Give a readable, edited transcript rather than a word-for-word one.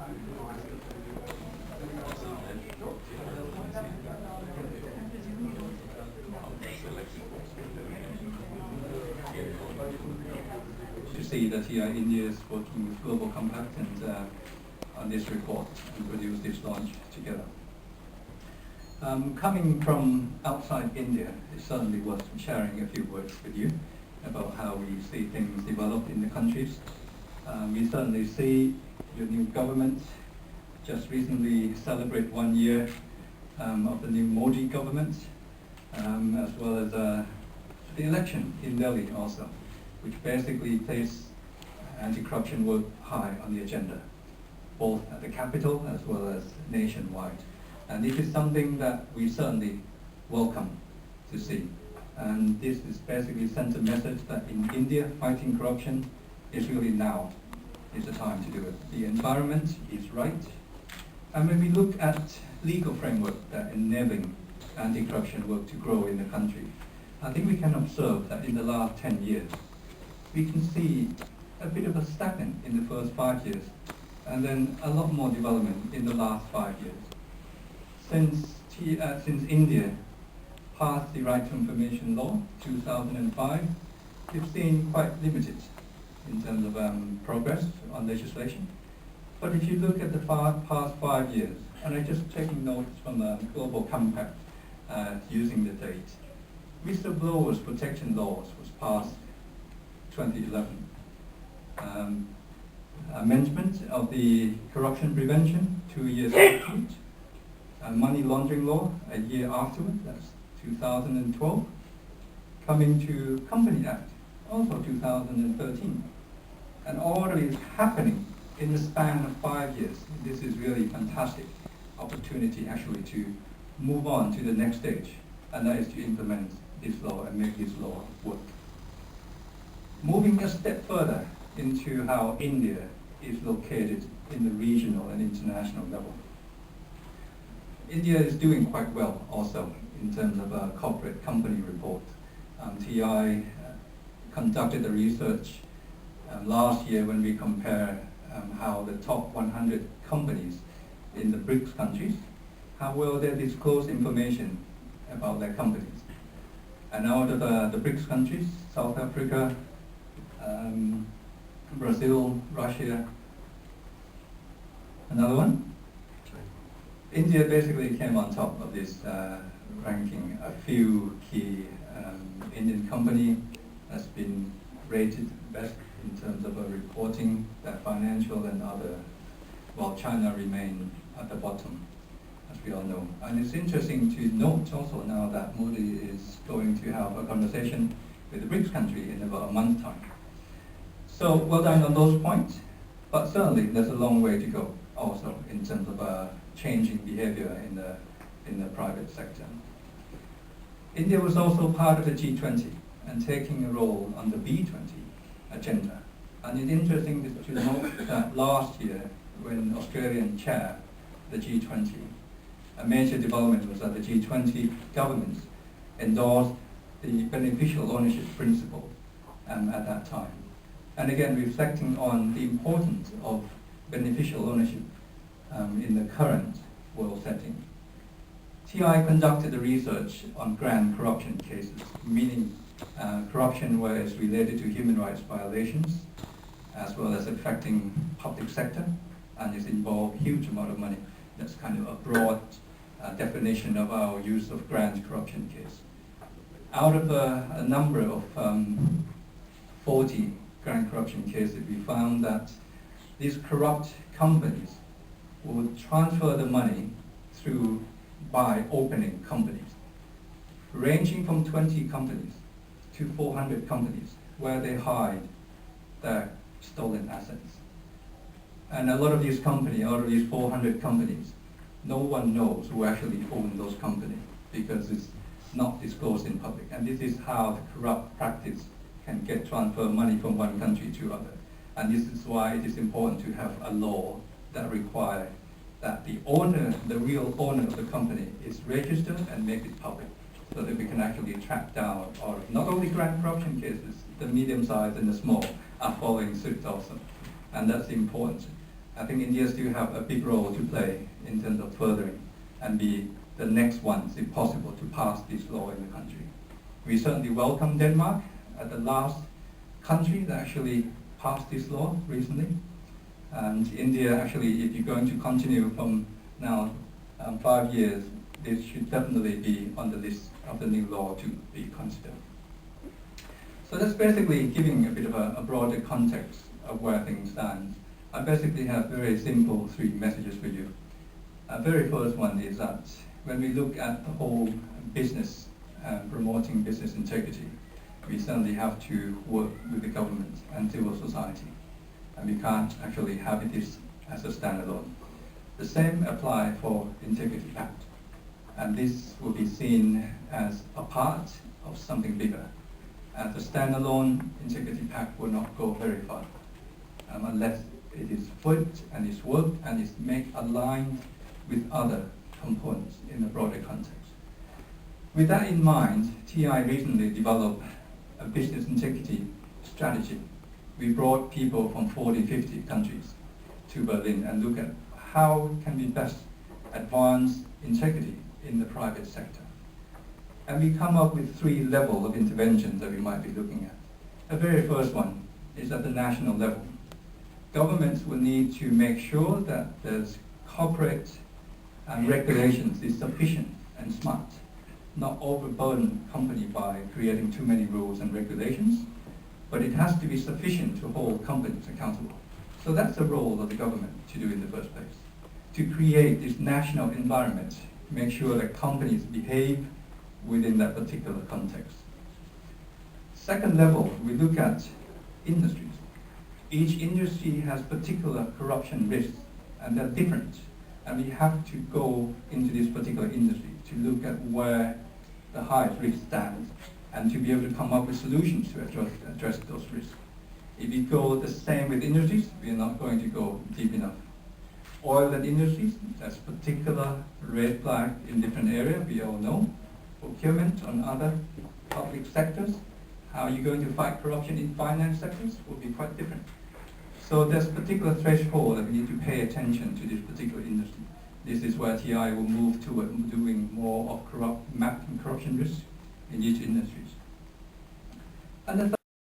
To see that here India is working with Global Compact and on this report and produce this launch together. Coming from outside India, it's certainly worth sharing a few words with you about how we see things develop in the countries. We certainly see your new government just recently celebrate 1 year of the new Modi government, as well as the election in Delhi also, which basically placed anti-corruption work high on the agenda, both at the capital as well as nationwide. And this is something that we certainly welcome to see. And this is basically sends a message that in India, fighting corruption is really now is the time to do it. The environment is right. And when we look at legal framework that enabling anti-corruption work to grow in the country, I think we can observe that in the last 10 years, we can see a bit of a stagnant in the first 5 years, and then a lot more development in the last 5 years. Since India passed the Right to Information Law 2005, we've seen quite limited in terms of progress on legislation. But if you look at the past 5 years, and I'm just taking notes from the Global Compact using the date, whistleblowers protection laws was passed 2011. Amendment of the corruption prevention 2 years afterwards. Money laundering law a year afterwards, that's 2012. Coming to Company Act, also 2013. And all of it is happening in the span of 5 years. This is really fantastic opportunity actually to move on to the next stage, and that is to implement this law and make this law work. Moving a step further into how India is located in the regional and international level. India is doing quite well also in terms of a corporate company report. TI conducted a research last year when we compare how the top 100 companies in the BRICS countries, how well they disclose information about their companies. And out of the BRICS countries, South Africa, Brazil, Russia, another one? India basically came on top of this ranking. A few key Indian company has been rated best in terms of reporting their financial and other, while China remained at the bottom, as we all know. And it's interesting to note also now that Modi is going to have a conversation with the BRICS country in about a month's time. So well done on those points, but certainly there's a long way to go also in terms of changing behavior in the private sector. India was also part of the G20 and taking a role on the B20 agenda. And it's interesting to note that last year, when Australian chaired the G20, a major development was that the G20 governments endorsed the beneficial ownership principle at that time. And again, reflecting on the importance of beneficial ownership in the current world setting. TI conducted the research on grand corruption cases, meaning corruption where it's related to human rights violations, as well as affecting public sector, and it's involved huge amount of money. That's kind of a broad definition of our use of grand corruption case. Out of a number of 40 grand corruption cases, we found that these corrupt companies would transfer the money by opening companies, ranging from 20 companies to 400 companies, where they hide their stolen assets. And a lot of these companies, out of these 400 companies, no one knows who actually owns those companies because it's not disclosed in public. And this is how the corrupt practice can transfer money from one country to other. And this is why it is important to have a law that requires that the owner, the real owner of the company, is registered and make it public, so that we can actually track down, or not only grand corruption cases, the medium-sized and the small are following suit also. And that's important. I think India still have a big role to play in terms of furthering and be the next ones, if possible, to pass this law in the country. We certainly welcome Denmark as the last country that actually passed this law recently. And India, actually, if you're going to continue from now 5 years, this should definitely be on the list of the new law to be considered. So that's basically giving a bit of a broader context of where things stand. I basically have very simple 3 messages for you. Very first one is that when we look at the whole business, promoting business integrity, we certainly have to work with the government and civil society. And we can't actually have this as a standalone. The same applies for Integrity Pact. And this will be seen as a part of something bigger. As a standalone, Integrity Pact will not go very far unless it is put and is worked and is made aligned with other components in a broader context. With that in mind, TI recently developed a business integrity strategy. We brought people from 40, 50 countries to Berlin and look at how can we best advance integrity in the private sector. And we come up with 3 levels of interventions that we might be looking at. The very first one is at the national level. Governments will need to make sure that there's corporate regulations is sufficient and smart, not overburden company by creating too many rules and regulations, but it has to be sufficient to hold companies accountable. So that's the role of the government to do in the first place, to create this national environment, make sure that companies behave within that particular context. Second level, we look at industries. Each industry has particular corruption risks, and they're different. And we have to go into this particular industry to look at where the highest risk stands and to be able to come up with solutions to address those risks. If we go the same with industries, we are not going to go deep enough. Oil and industries, that's particular red flag in different areas, we all know. Procurement on other public sectors, how are you going to fight corruption in finance sectors will be quite different. So there's a particular threshold that we need to pay attention to this particular industry. This is where TI will move toward doing more of mapping corruption risks in each industries. And the